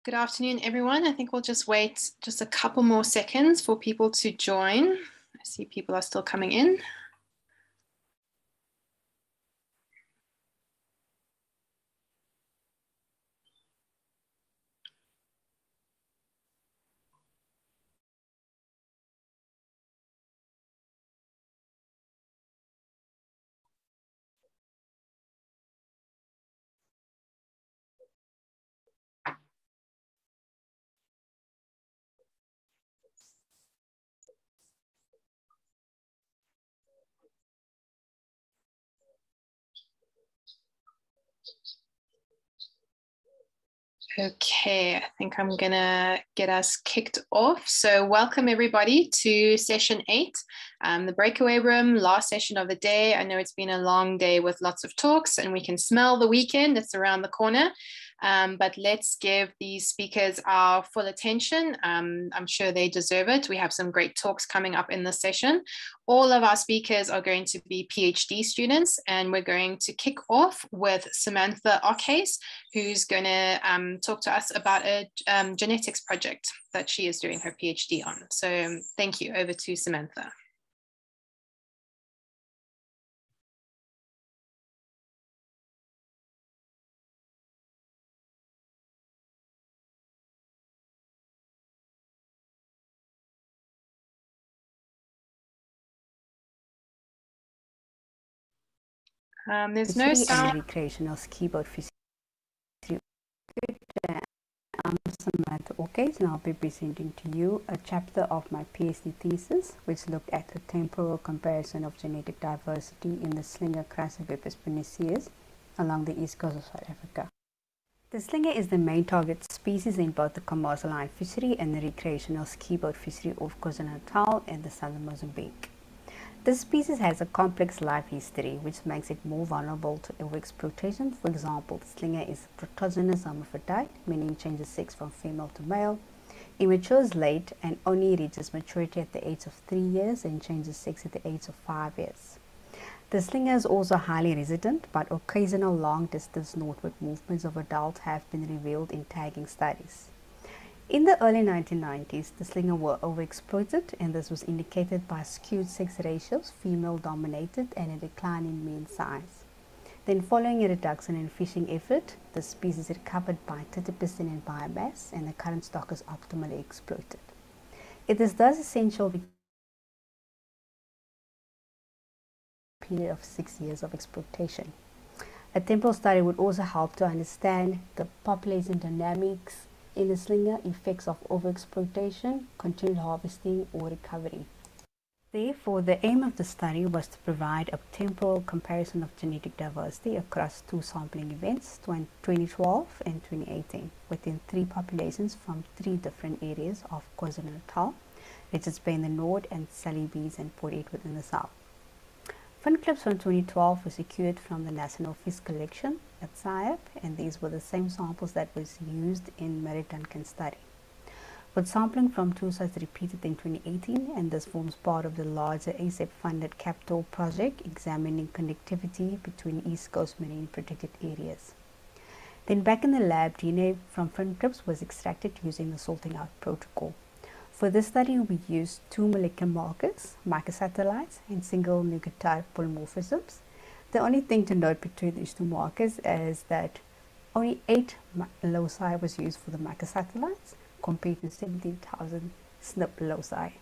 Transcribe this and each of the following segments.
Good afternoon, everyone. I think we'll just wait just a couple more seconds for people to join. I see people are still coming in. Okay, I think I'm gonna get us kicked off. So welcome everybody to session 8, the breakaway room, last session of the day. I know it's been a long day with lots of talks and we can smell the weekend, it's around the corner. But let's give these speakers our full attention. I'm sure they deserve it. We have some great talks coming up in this session. All of our speakers are going to be PhD students, and we're going to kick off with Samantha Ockhase, who's going to talk to us about a genetics project that she is doing her PhD on. So thank you. Over to Samantha. There's no sound. And recreational keyboard physiology. I'm Samantha Ockhase, and I'll be presenting to you a chapter of my PhD thesis, which looked at a temporal comparison of genetic diversity in the slinger Crassipepes pernicius along the east coast of South Africa. The slinger is the main target species in both the commercial fishery and the recreational keyboard fishery of KwaZulu-Natal and the southern Mozambique. This species has a complex life history, which makes it more vulnerable to overexploitation. For example, the slinger is a protogynous hermaphrodite, meaning it changes sex from female to male. It matures late and only reaches maturity at the age of 3 years and changes sex at the age of 5 years. The slinger is also highly resident, but occasional long-distance northward movements of adults have been revealed in tagging studies. In the early 1990s, the slinger were overexploited, and this was indicated by skewed sex ratios, female-dominated, and a decline in mean size. Then, following a reduction in fishing effort, the species recovered by 30% in biomass, and the current stock is optimally exploited. It is thus essential to a period of 6 years of exploitation. A temporal study would also help to understand the population dynamics in the slinger, effects of overexploitation, continued harvesting, or recovery. Therefore, the aim of the study was to provide a temporal comparison of genetic diversity across 2 sampling events, 2012 and 2018, within 3 populations from 3 different areas of KwaZulu-Natal, Richards Bay in the north and SAIAB and Port Edward in the south. Fin clips from 2012 were secured from the National Fish Collection at SAIAB, and these were the same samples that was used in Mary Duncan's study. With sampling from 2 sites repeated in 2018, and this forms part of the larger SAIAB-funded capital project examining connectivity between East Coast marine protected areas. Then back in the lab, DNA from fin clips was extracted using the sorting out protocol. For this study, we used 2 molecular markers, microsatellites, and single nucleotide polymorphisms. The only thing to note between these 2 markers is that only 8 loci was used for the microsatellites compared to 17,000 SNP loci.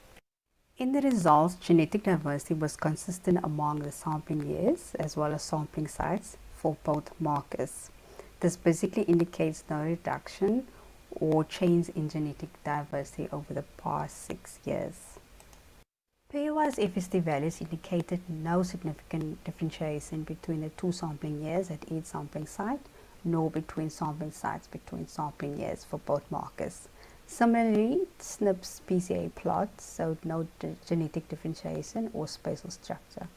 In the results, genetic diversity was consistent among the sampling years as well as sampling sites for both markers. This basically indicates no reduction or change in genetic diversity over the past 6 years. Pairwise FST values indicated no significant differentiation between the 2 sampling years at each sampling site, nor between sampling sites between sampling years for both markers. Similarly, SNP's PCA plot showed no genetic differentiation or spatial structure.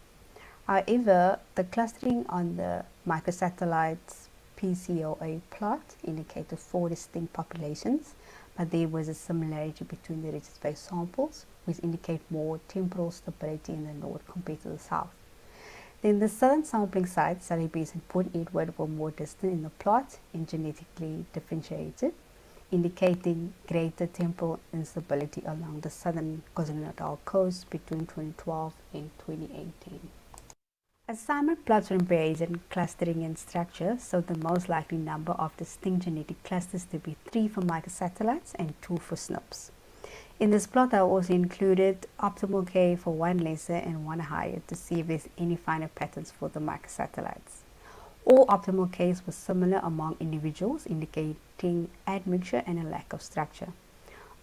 However, the clustering on the microsatellites PCOA plot indicated 4 distinct populations, but there was a similarity between the Richards Bay samples, which indicate more temporal stability in the north compared to the south. Then the southern sampling sites, SAIAB and Port Edward, were more distant in the plot and genetically differentiated, indicating greater temporal instability along the southern KwaZulu-Natal coast between 2012 and 2018. Assignment plots from Bayesian clustering and structure showed the most likely number of distinct genetic clusters to be 3 for microsatellites and 2 for SNPs. In this plot, I also included optimal K for one lesser and one higher to see if there's any finer patterns for the microsatellites. All optimal Ks were similar among individuals, indicating admixture and a lack of structure.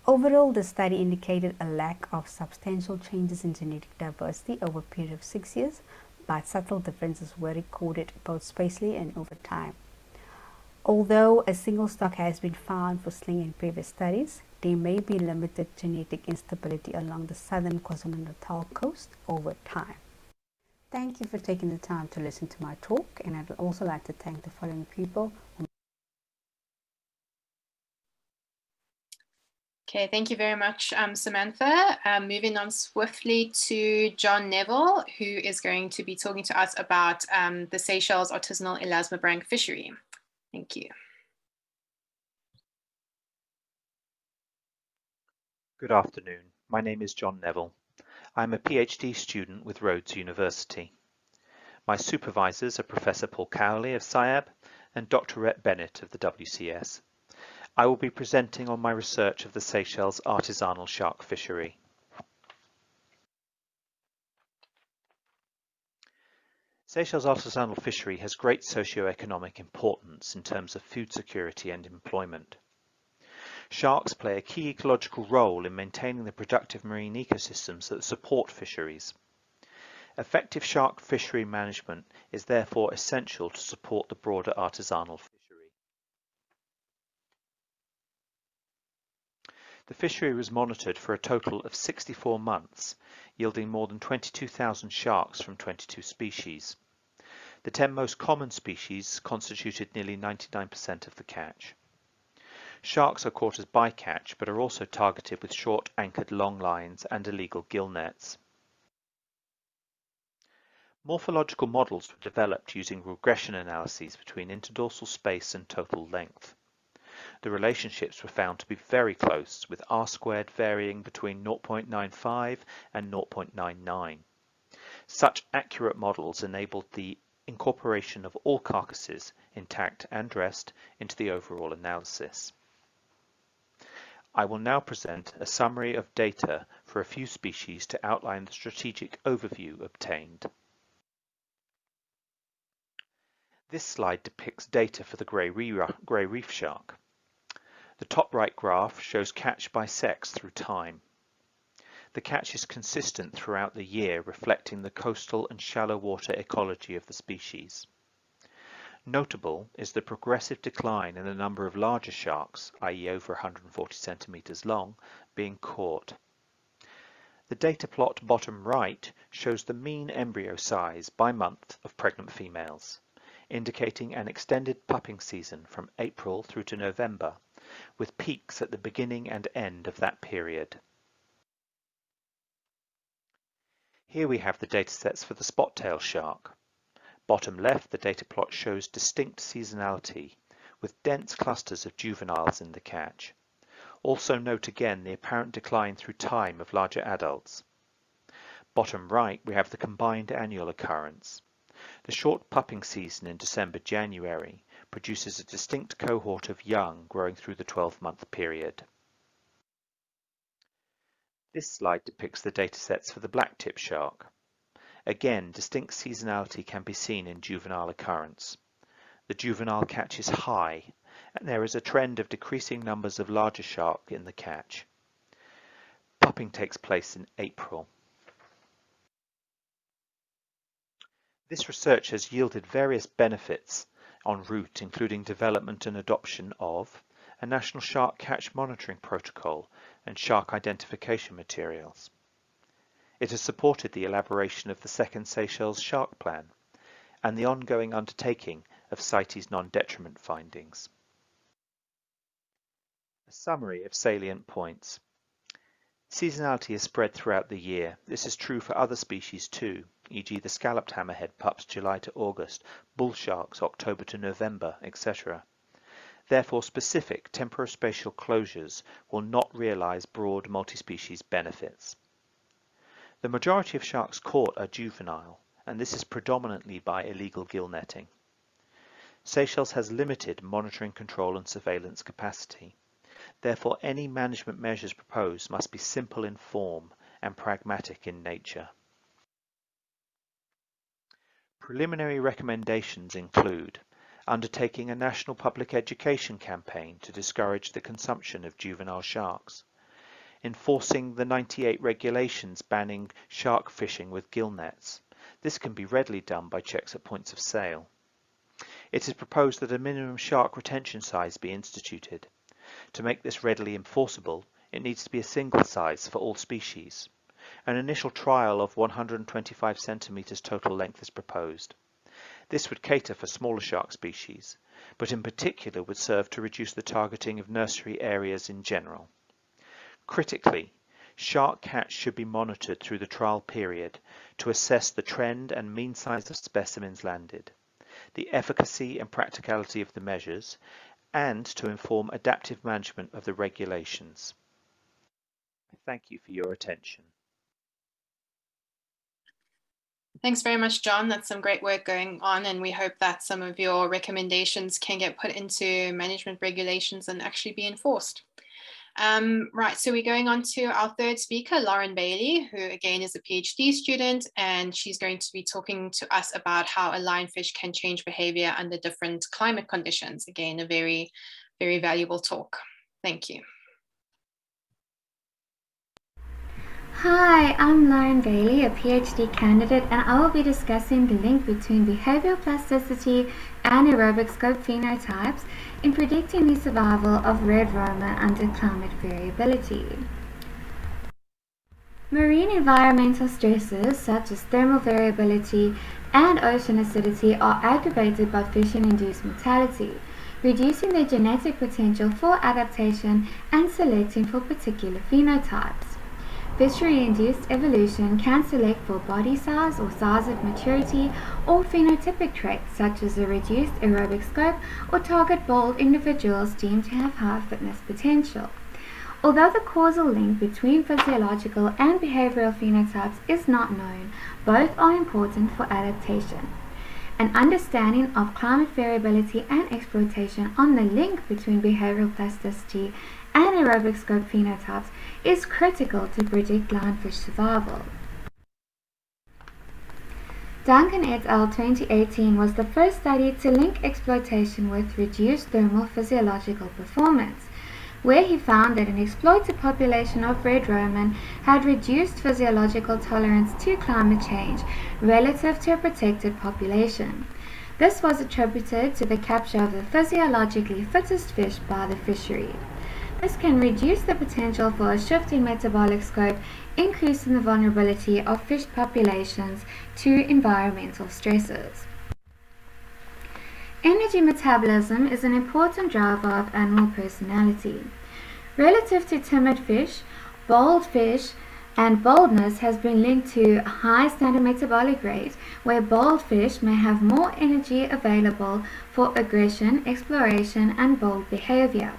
Overall, the study indicated a lack of substantial changes in genetic diversity over a period of 6 years, but subtle differences were recorded both spatially and over time. Although a single stock has been found for sling in previous studies, there may be limited genetic instability along the southern KwaZulu-Natal coast over time. Thank you for taking the time to listen to my talk, and I'd also like to thank the following people. Okay, thank you very much, Samantha. Moving on swiftly to John Neville, who is going to be talking to us about the Seychelles artisanal elasmobranch fishery. Thank you. Good afternoon. My name is John Neville. I'm a PhD student with Rhodes University. My supervisors are Professor Paul Cowley of SAIAB and Dr. Rhett Bennett of the WCS. I will be presenting on my research of the Seychelles artisanal shark fishery. Seychelles artisanal fishery has great socio-economic importance in terms of food security and employment. Sharks play a key ecological role in maintaining the productive marine ecosystems that support fisheries. Effective shark fishery management is therefore essential to support the broader artisanal fishery. The fishery was monitored for a total of 64 months, yielding more than 22,000 sharks from 22 species. The 10 most common species constituted nearly 99% of the catch. Sharks are caught as bycatch, but are also targeted with short anchored long lines and illegal gill nets. Morphological models were developed using regression analyses between interdorsal space and total length. The relationships were found to be very close, with R² varying between 0.95 and 0.99. Such accurate models enabled the incorporation of all carcasses, intact and dressed, into the overall analysis. I will now present a summary of data for a few species to outline the strategic overview obtained. This slide depicts data for the grey reef shark. The top right graph shows catch by sex through time. The catch is consistent throughout the year, reflecting the coastal and shallow water ecology of the species. Notable is the progressive decline in the number of larger sharks, i.e. over 140 centimeters long, being caught. The data plot bottom right shows the mean embryo size by month of pregnant females, indicating an extended pupping season from April through to November, with peaks at the beginning and end of that period. Here we have the datasets for the spot-tail shark. Bottom left, the data plot shows distinct seasonality, with dense clusters of juveniles in the catch. Also note again the apparent decline through time of larger adults. Bottom right, we have the combined annual occurrence. The short pupping season in December-January produces a distinct cohort of young growing through the 12-month period. This slide depicts the datasets for the blacktip shark. Again, distinct seasonality can be seen in juvenile occurrence. The juvenile catch is high, and there is a trend of decreasing numbers of larger shark in the catch. Pupping takes place in April. This research has yielded various benefits en route, including development and adoption of a national shark catch monitoring protocol and shark identification materials. It has supported the elaboration of the second Seychelles Shark Plan and the ongoing undertaking of CITES non-detriment findings. A summary of salient points. Seasonality is spread throughout the year. This is true for other species too, e.g. the scalloped hammerhead pups July to August, bull sharks October to November, etc. Therefore, specific temporospatial closures will not realise broad multi-species benefits. The majority of sharks caught are juvenile, and this is predominantly by illegal gill netting. Seychelles has limited monitoring, control and surveillance capacity. Therefore, any management measures proposed must be simple in form and pragmatic in nature. Preliminary recommendations include undertaking a national public education campaign to discourage the consumption of juvenile sharks, enforcing the 98 regulations banning shark fishing with gill nets. This can be readily done by checks at points of sale. It is proposed that a minimum shark retention size be instituted. To make this readily enforceable, it needs to be a single size for all species. An initial trial of 125 centimeters total length is proposed. This would cater for smaller shark species, but in particular would serve to reduce the targeting of nursery areas in general. Critically, shark catch should be monitored through the trial period to assess the trend and mean size of specimens landed, the efficacy and practicality of the measures, and to inform adaptive management of the regulations. Thank you for your attention. Thanks very much, John. That's some great work going on, and we hope that some of your recommendations can get put into management regulations and actually be enforced. Right, so we're going on to our third speaker, Lauren Bailey, who again is a PhD student, and she's going to be talking to us about how a lionfish can change behavior under different climate conditions. Again, a very, very valuable talk. Thank you. Hi, I'm Lauren Bailey, a PhD candidate, and I will be discussing the link between behavioral plasticity and aerobic scope phenotypes in predicting the survival of red roma under climate variability. Marine environmental stresses such as thermal variability and ocean acidity are aggravated by fishing-induced mortality, reducing their genetic potential for adaptation and selecting for particular phenotypes. Fishery-induced evolution can select for body size or size of maturity or phenotypic traits such as a reduced aerobic scope or target bold individuals deemed to have high fitness potential. Although the causal link between physiological and behavioral phenotypes is not known, both are important for adaptation. An understanding of climate variability and exploitation on the link between behavioral plasticity and aerobic scope phenotypes is critical to predict lionfish survival. Duncan et al. 2018 was the first study to link exploitation with reduced thermal physiological performance, where he found that an exploited population of red roman had reduced physiological tolerance to climate change relative to a protected population. This was attributed to the capture of the physiologically fittest fish by the fishery. This can reduce the potential for a shift in metabolic scope, increasing the vulnerability of fish populations to environmental stresses. Energy metabolism is an important driver of animal personality. Relative to timid fish, bold fish and boldness has been linked to a high standard metabolic rate, where bold fish may have more energy available for aggression, exploration, and bold behavior.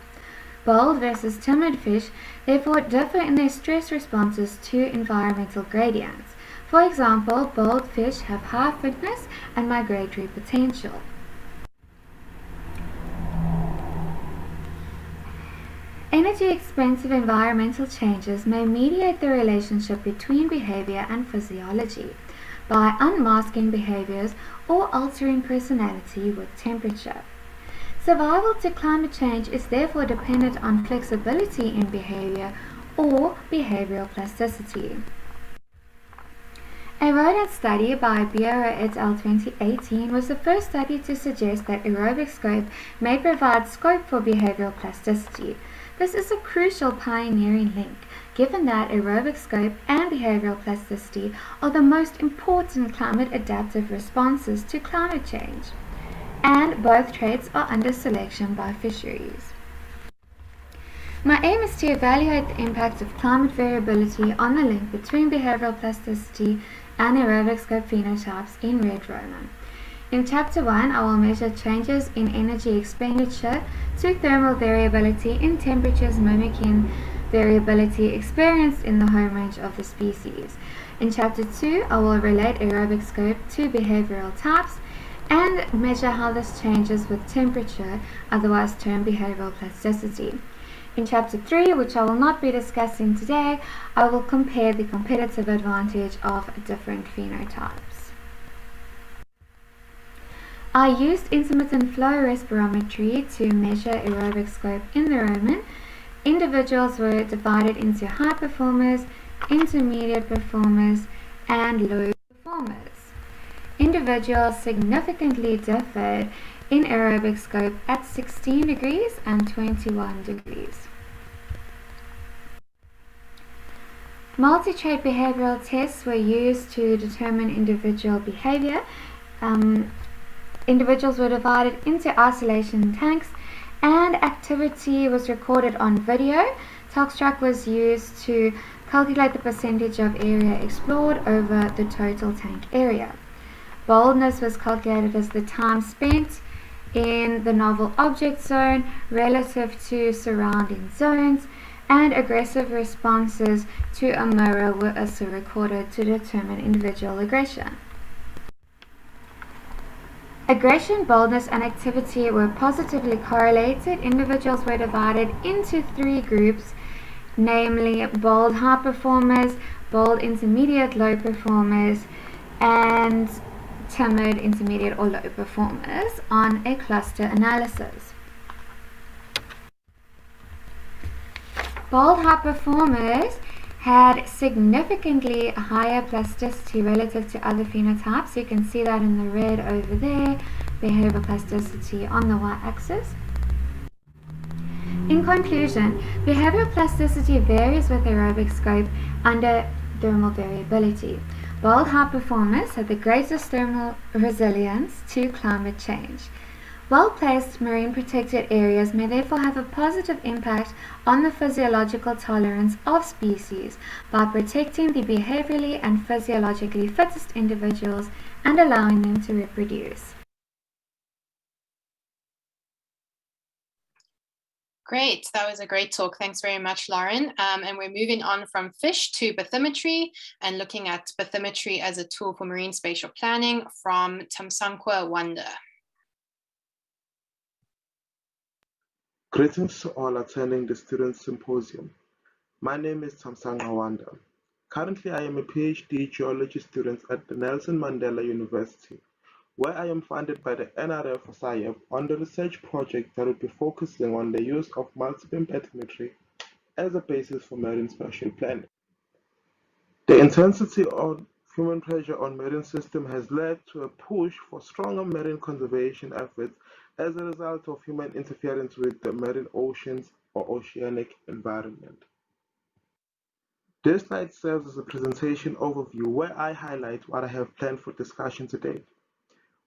Bold versus timid fish therefore differ in their stress responses to environmental gradients. For example, bold fish have high fitness and migratory potential. Energy-expensive environmental changes may mediate the relationship between behavior and physiology by unmasking behaviors or altering personality with temperature. Survival to climate change is therefore dependent on flexibility in behavior or behavioral plasticity. A rodent study by Breakaway et al. 2018 was the first study to suggest that aerobic scope may provide scope for behavioral plasticity. This is a crucial pioneering link, given that aerobic scope and behavioral plasticity are the most important climate adaptive responses to climate change, and both traits are under selection by fisheries. My aim is to evaluate the impact of climate variability on the link between behavioral plasticity and aerobic scope phenotypes in red roma. In Chapter 1, I will measure changes in energy expenditure to thermal variability in temperatures mimicking variability experienced in the home range of the species. In Chapter 2, I will relate aerobic scope to behavioral types and measure how this changes with temperature, otherwise termed behavioral plasticity. In Chapter 3, which I will not be discussing today, I will compare the competitive advantage of different phenotypes. I used intermittent flow respirometry to measure aerobic scope in the Roman. Individuals were divided into high performers, intermediate performers, and low performers. Individuals significantly differed in aerobic scope at 16 degrees and 21 degrees. Multi-trait behavioral tests were used to determine individual behavior. Individuals were divided into isolation tanks and activity was recorded on video. TalkTrack was used to calculate the percentage of area explored over the total tank area. Boldness was calculated as the time spent in the novel object zone relative to surrounding zones, and aggressive responses to a mirror were also recorded to determine individual aggression. Aggression, boldness, and activity were positively correlated. Individuals were divided into 3 groups, namely bold high performers, bold intermediate low performers, and timid intermediate or low performers on a cluster analysis. Bold high performers had significantly higher plasticity relative to other phenotypes. You can see that in the red over there, behavioral plasticity on the y-axis. In conclusion, behavioral plasticity varies with aerobic scope under thermal variability. Bold high performers have the greatest thermal resilience to climate change. Well-placed marine protected areas may therefore have a positive impact on the physiological tolerance of species by protecting the behaviorally and physiologically fittest individuals and allowing them to reproduce. Great, that was a great talk. Thanks very much, Lauren. And we're moving on from fish to bathymetry and looking at bathymetry as a tool for marine spatial planning from Tamsankwa Wanda. Greetings to all attending the Student Symposium. My name is Tamsanga Wanda. Currently, I am a PhD geology student at the Nelson Mandela University, where I am funded by the NRF SAIAB on the research project that will be focusing on the use of multibeam bathymetry as a basis for marine spatial planning. The intensity of human pressure on marine systems has led to a push for stronger marine conservation efforts as a result of human interference with the marine oceans or oceanic environment. This slide serves as a presentation overview where I highlight what I have planned for discussion today.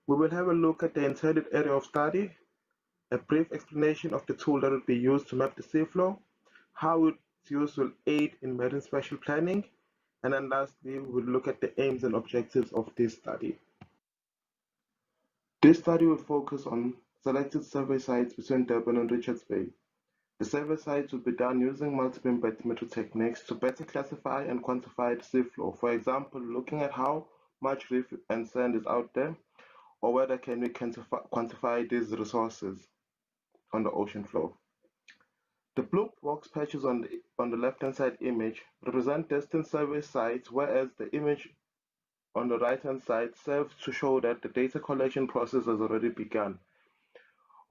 We will have a look at the intended area of study, a brief explanation of the tool that will be used to map the seafloor, how its use will aid in marine spatial planning, and then lastly, we will look at the aims and objectives of this study. This study will focus on selected survey sites between Durban and Richards Bay. The survey sites will be done using multibeam bathymetry techniques to better classify and quantify the seafloor. For example, looking at how much reef and sand is out there, or whether can we quantify these resources on the ocean floor. The blue box patches on the left-hand side image represent distant survey sites, whereas the image on the right-hand side serves to show that the data collection process has already begun.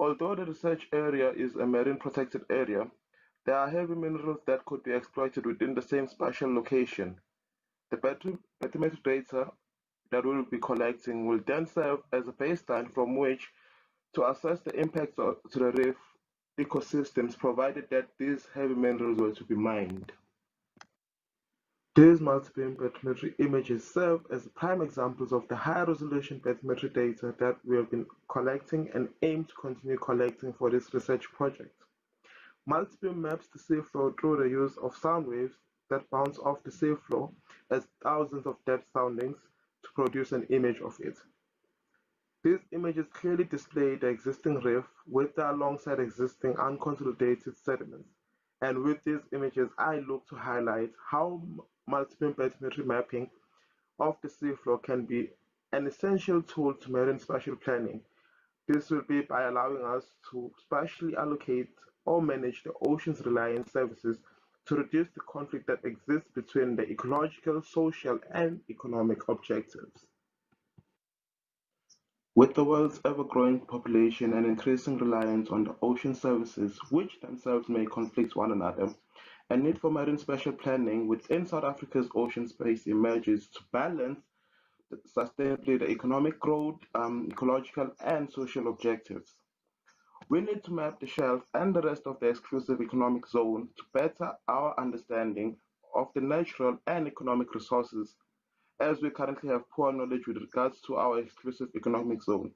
Although the research area is a marine protected area, there are heavy minerals that could be exploited within the same spatial location. The bathymetric data that we will be collecting will then serve as a baseline from which to assess the impacts to the reef ecosystems, provided that these heavy minerals were to be mined. These multibeam bathymetry images serve as prime examples of the high-resolution bathymetry data that we have been collecting and aim to continue collecting for this research project. Multibeam maps the seafloor through the use of sound waves that bounce off the seafloor as thousands of depth soundings to produce an image of it. These images clearly display the existing reef alongside existing unconsolidated sediments. And with these images, I look to highlight how multiple bathymetry mapping of the seafloor can be an essential tool to marine spatial planning. This will be by allowing us to spatially allocate or manage the ocean's reliance services to reduce the conflict that exists between the ecological, social, and economic objectives. With the world's ever-growing population and increasing reliance on the ocean services, which themselves may conflict one another, a need for marine spatial planning within South Africa's ocean space emerges to balance sustainably the economic growth, ecological, and social objectives. We need to map the shelf and the rest of the exclusive economic zone to better our understanding of the natural and economic resources, as we currently have poor knowledge with regards to our exclusive economic zone.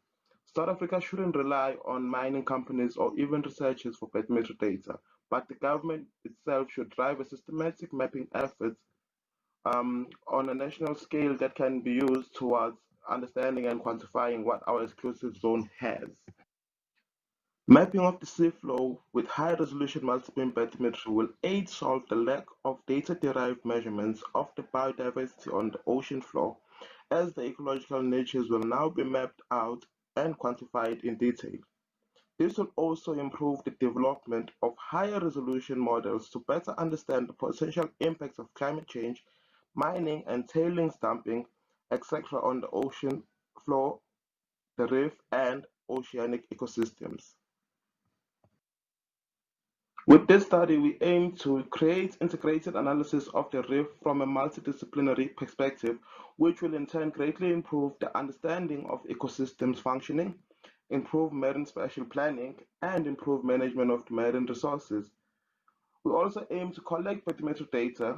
South Africa shouldn't rely on mining companies or even researchers for bathymetry data, but the government itself should drive a systematic mapping effort on a national scale that can be used towards understanding and quantifying what our exclusive zone has. Mapping of the seafloor with high-resolution multi-beam bathymetry will aid solve the lack of data-derived measurements of the biodiversity on the ocean floor, as the ecological natures will now be mapped out and quantified in detail. This will also improve the development of higher-resolution models to better understand the potential impacts of climate change, mining and tailings dumping, etc. on the ocean floor, the reef, and oceanic ecosystems. With this study, we aim to create integrated analysis of the reef from a multidisciplinary perspective, which will in turn greatly improve the understanding of ecosystems functioning, improve marine spatial planning, and improve management of the marine resources. We also aim to collect bathymetric data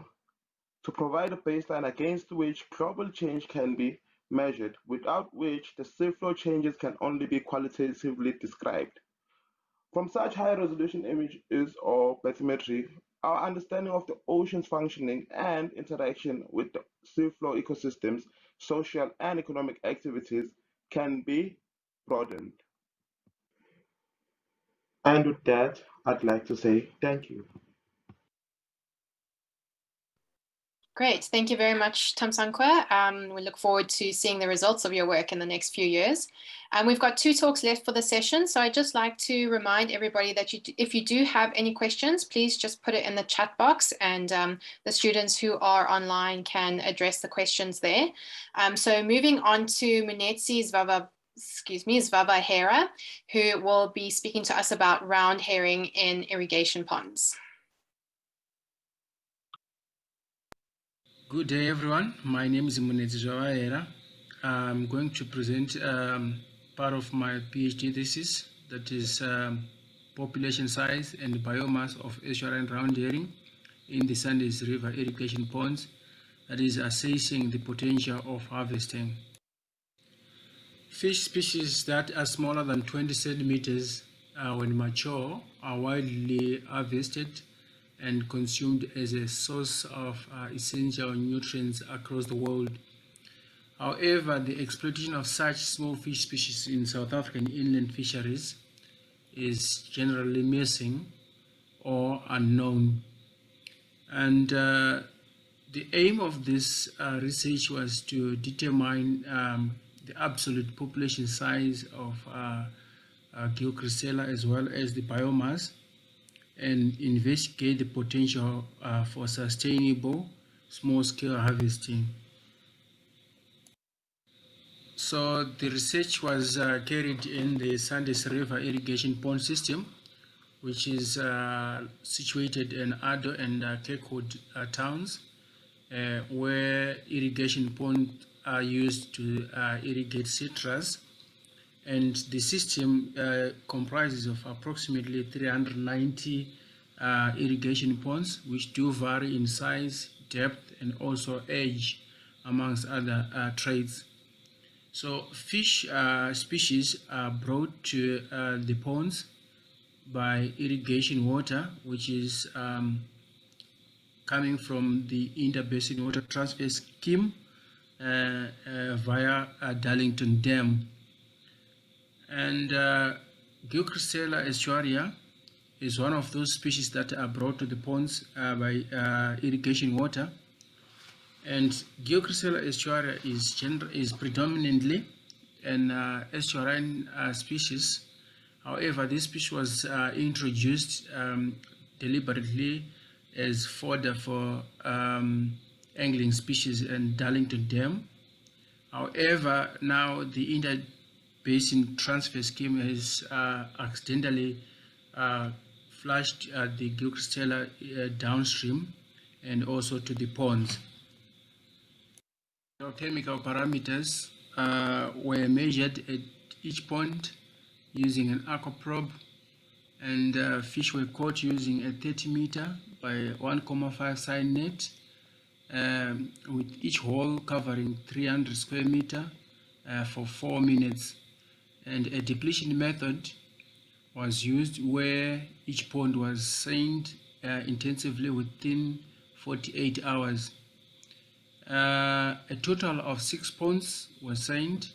to provide a baseline against which global change can be measured, without which the seafloor changes can only be qualitatively described. From such high-resolution images or bathymetry, our understanding of the ocean's functioning and interaction with the seafloor ecosystems, social and economic activities can be broadened. And with that, I'd like to say thank you. Great. Thank you very much, Tamsankwe. We look forward to seeing the results of your work in the next few years. We've got 2 talks left for the session. So I'd just like to remind everybody that if you do have any questions, please just put it in the chat box, and the students who are online can address the questions there. So moving on to Munetsi Zvavahera, who will be speaking to us about round herring in irrigation ponds. Good day, everyone. My name is Munetsi Zvavahera. I'm going to present part of my PhD thesis, that is population size and biomass of estuarine round herring in the Sandys River irrigation ponds, that is assessing the potential of harvesting. Fish species that are smaller than 20 centimeters when mature are widely harvested and consumed as a source of essential nutrients across the world. However, the exploitation of such small fish species in South African inland fisheries is generally missing or unknown. And the aim of this research was to determine the absolute population size of Geochrysella as well as the biomass, and investigate the potential for sustainable small-scale harvesting. So the research was carried in the Sandys River irrigation pond system, which is situated in Addo and Kirkwood towns, where irrigation ponds are used to irrigate citrus. And the system comprises of approximately 390 irrigation ponds, which do vary in size, depth, and also age, amongst other traits. So fish species are brought to the ponds by irrigation water, which is coming from the Interbasin Water Transfer Scheme via Darlington Dam. And Geochrysella estuaria is one of those species that are brought to the ponds by irrigation water. And Geochrysella estuaria is predominantly an estuarine species. However, this species was introduced deliberately as fodder for angling species in Darlington Dam. However, now the Inter-Basin Transfer Scheme has accidentally flushed the Geochrysella downstream and also to the ponds. Chemical parameters were measured at each pond using an aqua probe, and fish were caught using a 30-meter by 1,5 side net, with each hole covering 300 square meter for 4 minutes. And a depletion method was used where each pond was seined intensively within 48 hours. A total of 6 ponds were seined,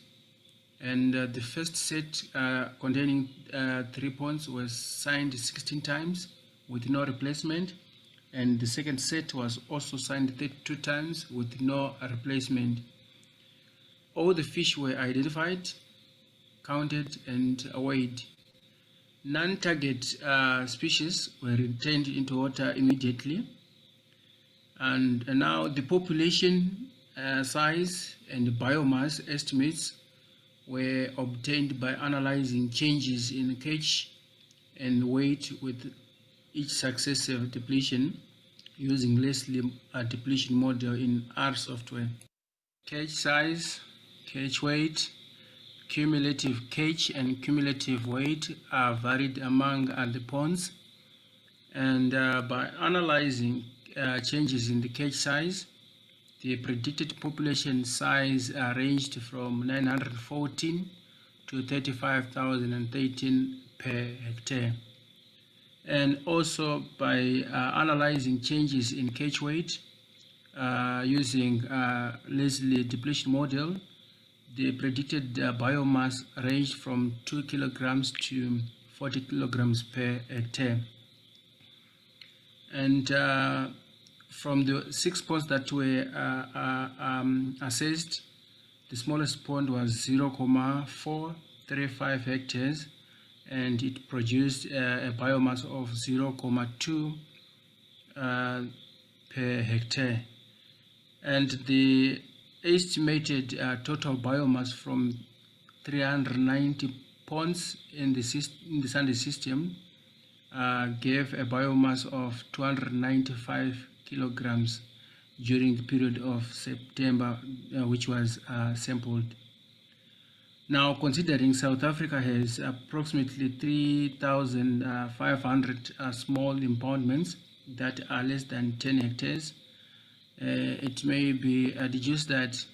and the first set containing 3 ponds was seined 16 times with no replacement, and the second set was also seined 32 times with no replacement. All the fish were identified, counted, and weighed. Non-target species were returned into water immediately. And now the population size and biomass estimates were obtained by analyzing changes in catch and weight with each successive depletion using Leslie depletion model in R software. Catch size, catch weight, cumulative catch and cumulative weight are varied among the ponds, and by analyzing changes in the catch size, the predicted population size ranged from 914 to 35,013 per hectare. And also by analyzing changes in catch weight using Leslie depletion model, the predicted biomass ranged from 2 kilograms to 40 kilograms per hectare. And from the 6 ponds that were assessed, the smallest pond was 0,435 hectares, and it produced a biomass of 0,2 per hectare. And the estimated total biomass from 390 ponds in the Sunday system gave a biomass of 295 kilograms during the period of September, which was sampled. Now, considering South Africa has approximately 3,500 small impoundments that are less than 10 hectares, it may be deduced that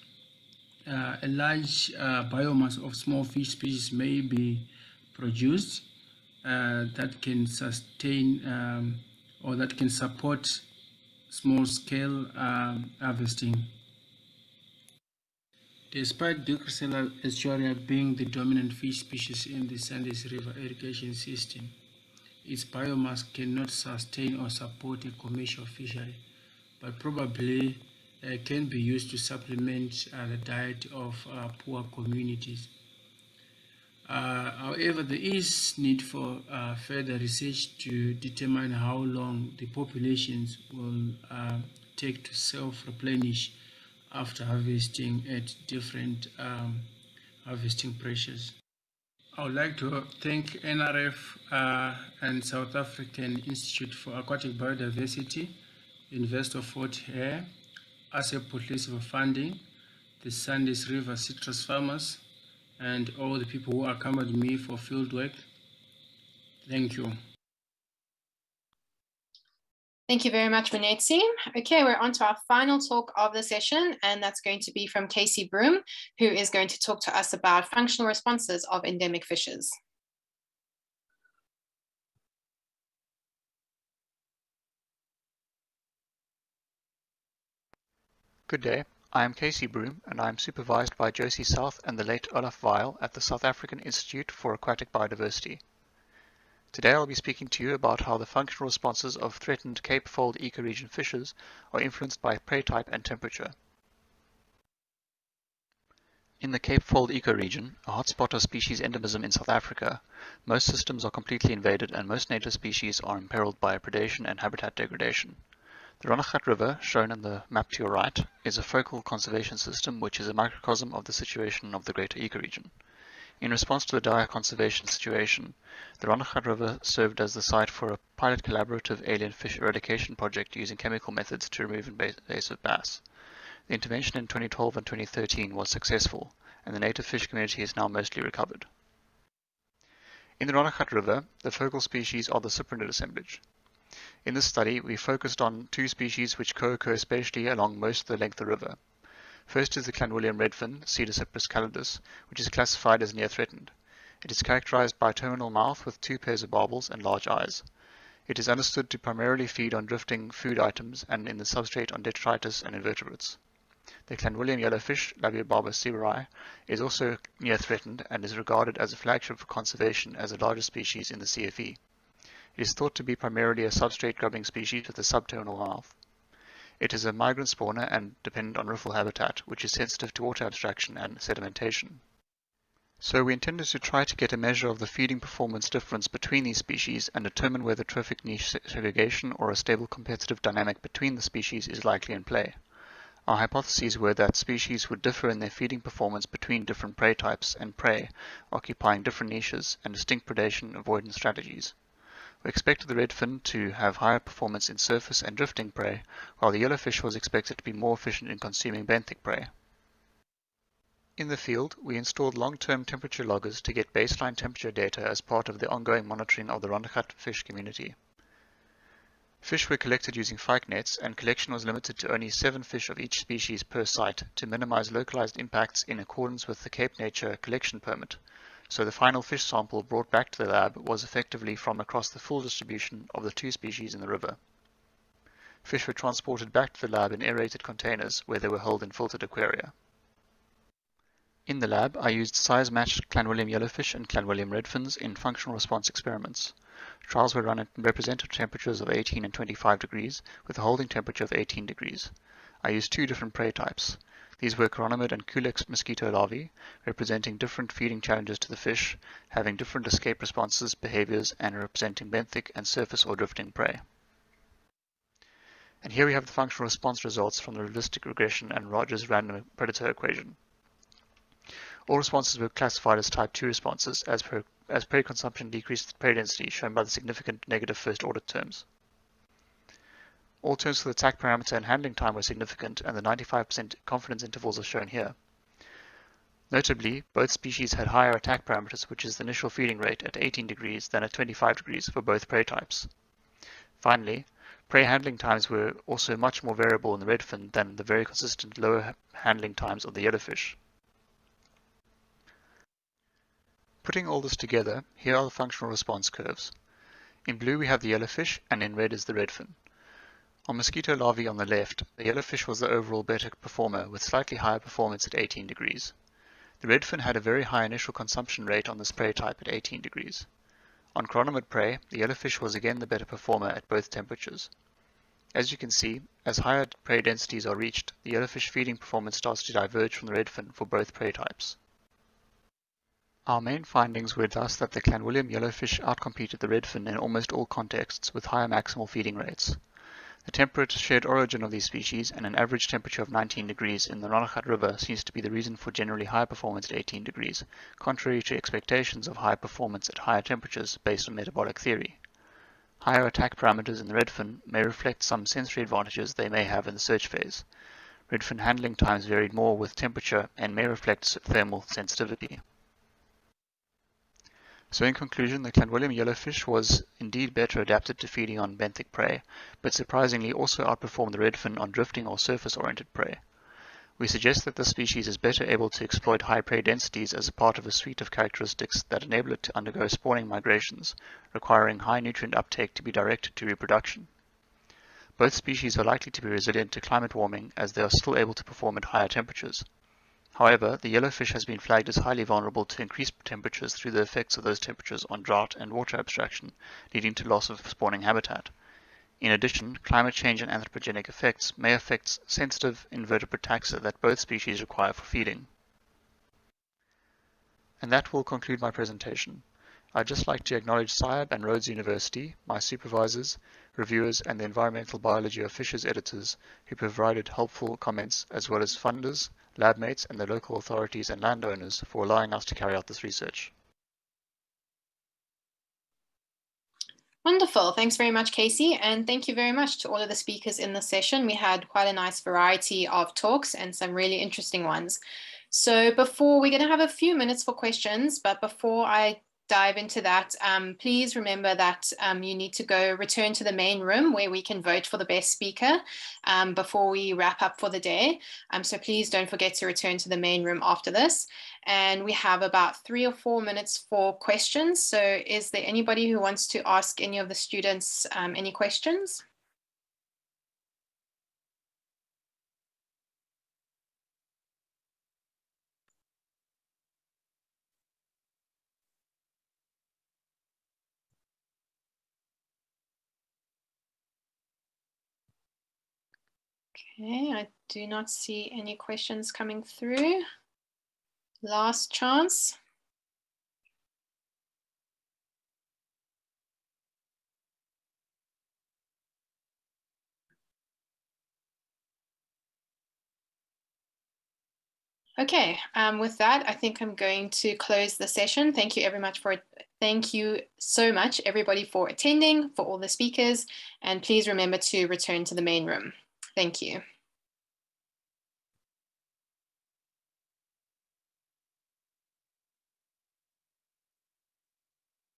a large biomass of small fish species may be produced that can sustain or that can support small-scale harvesting. Despite Geochrysella estuaria being the dominant fish species in the Sandys River irrigation system, its biomass cannot sustain or support a commercial fishery, but probably can be used to supplement the diet of poor communities. However, there is need for further research to determine how long the populations will take to self-replenish after harvesting at different harvesting pressures. I would like to thank NRF and South African Institute for Aquatic Biodiversity, University of Fort Hare, SAIAB for funding, the Sandys River citrus farmers, and all the people who accompanied me for field work. Thank you. Thank you very much, Munetsi. Okay, we're on to our final talk of the session, and that's going to be from Casey Broom, who is going to talk to us about functional responses of endemic fishes. Good day. I am Casey Broom, and I am supervised by Josie South and the late Olaf Weil at the South African Institute for Aquatic Biodiversity. Today I'll be speaking to you about how the functional responses of threatened Cape Fold ecoregion fishes are influenced by prey type and temperature. In the Cape Fold ecoregion, a hotspot of species endemism in South Africa, most systems are completely invaded and most native species are imperiled by predation and habitat degradation. The Ronnegat River, shown in the map to your right, is a focal conservation system which is a microcosm of the situation of the greater ecoregion. In response to the dire conservation situation, the Ronnegat River served as the site for a pilot collaborative alien fish eradication project using chemical methods to remove invasive bass. The intervention in 2012 and 2013 was successful, and the native fish community is now mostly recovered. In the Ronnegat River, the focal species are the cyprinid assemblage. In this study, we focused on two species which co-occur spatially along most of the length of the river. First is the Clanwilliam redfin, Cedocyprus calidus, which is classified as near threatened. It is characterized by a terminal mouth with two pairs of barbels and large eyes. It is understood to primarily feed on drifting food items and in the substrate on detritus and invertebrates. The Clanwilliam yellowfish, Labiobarba sieberii, is also near threatened and is regarded as a flagship for conservation as the largest species in the CFE. It is thought to be primarily a substrate-grubbing species with a subterminal mouth. It is a migrant spawner and dependent on riffle habitat, which is sensitive to water abstraction and sedimentation. So we intended to try to get a measure of the feeding performance difference between these species and determine whether trophic niche segregation or a stable competitive dynamic between the species is likely in play. Our hypotheses were that species would differ in their feeding performance between different prey types and prey, occupying different niches and distinct predation avoidance strategies. We expected the redfin to have higher performance in surface and drifting prey, while the yellowfish was expected to be more efficient in consuming benthic prey. In the field, we installed long-term temperature loggers to get baseline temperature data as part of the ongoing monitoring of the Ronnegat fish community. Fish were collected using fyke nets, and collection was limited to only 7 fish of each species per site to minimize localized impacts in accordance with the Cape Nature collection permit. So the final fish sample brought back to the lab was effectively from across the full distribution of the two species in the river. Fish were transported back to the lab in aerated containers where they were held in filtered aquaria. In the lab, I used size-matched Clanwilliam yellowfish and Clanwilliam redfins in functional response experiments. Trials were run at representative temperatures of 18 and 25 degrees, with a holding temperature of 18 degrees. I used two different prey types. These were Chironomid and Culex mosquito larvae, representing different feeding challenges to the fish, having different escape responses, behaviors, and representing benthic and surface or drifting prey. And here we have the functional response results from the realistic regression and Rogers random predator equation. All responses were classified as type 2 responses as prey consumption decreased prey density, shown by the significant negative first order terms. All terms for the attack parameter and handling time were significant, and the 95% confidence intervals are shown here. Notably, both species had higher attack parameters, which is the initial feeding rate, at 18 degrees than at 25 degrees for both prey types. Finally, prey handling times were also much more variable in the redfin than the very consistent lower handling times of the yellowfish. Putting all this together, here are the functional response curves. In blue we have the yellowfish, and in red is the redfin. On mosquito larvae on the left, the yellowfish was the overall better performer, with slightly higher performance at 18 degrees. The redfin had a very high initial consumption rate on this prey type at 18 degrees. On chironomid prey, the yellowfish was again the better performer at both temperatures. As you can see, as higher prey densities are reached, the yellowfish feeding performance starts to diverge from the redfin for both prey types. Our main findings were thus that the Clanwilliam yellowfish outcompeted the redfin in almost all contexts with higher maximal feeding rates. The temperate shared origin of these species and an average temperature of 19 degrees in the Ronnegat River seems to be the reason for generally higher performance at 18 degrees, contrary to expectations of high performance at higher temperatures based on metabolic theory. Higher attack parameters in the redfin may reflect some sensory advantages they may have in the search phase. Redfin handling times varied more with temperature and may reflect thermal sensitivity. So in conclusion, the Clanwilliam yellowfish was indeed better adapted to feeding on benthic prey, but surprisingly also outperformed the redfin on drifting or surface-oriented prey. We suggest that this species is better able to exploit high prey densities as a part of a suite of characteristics that enable it to undergo spawning migrations, requiring high nutrient uptake to be directed to reproduction. Both species are likely to be resilient to climate warming as they are still able to perform at higher temperatures. However, the yellowfish has been flagged as highly vulnerable to increased temperatures through the effects of those temperatures on drought and water abstraction, leading to loss of spawning habitat. In addition, climate change and anthropogenic effects may affect sensitive invertebrate taxa that both species require for feeding. And that will conclude my presentation. I'd just like to acknowledge SAIAB and Rhodes University, my supervisors, reviewers, and the Environmental Biology of Fishes editors who provided helpful comments, as well as funders, lab mates, and the local authorities and landowners for allowing us to carry out this research. Wonderful. Thanks very much, Casey. And thank you very much to all of the speakers in the session. We had quite a nice variety of talks and some really interesting ones. So we're going to have a few minutes for questions, but before I dive into that, please remember that you need to return to the main room where we can vote for the best speaker before we wrap up for the day. So please don't forget to return to the main room after this. And we have about 3 or 4 minutes for questions. So is there anybody who wants to ask any of the students any questions? Okay, I do not see any questions coming through. Last chance. Okay, with that, I think I'm going to close the session. Thank you so much, everybody, for attending, for all the speakers, and please remember to return to the main room. Thank you.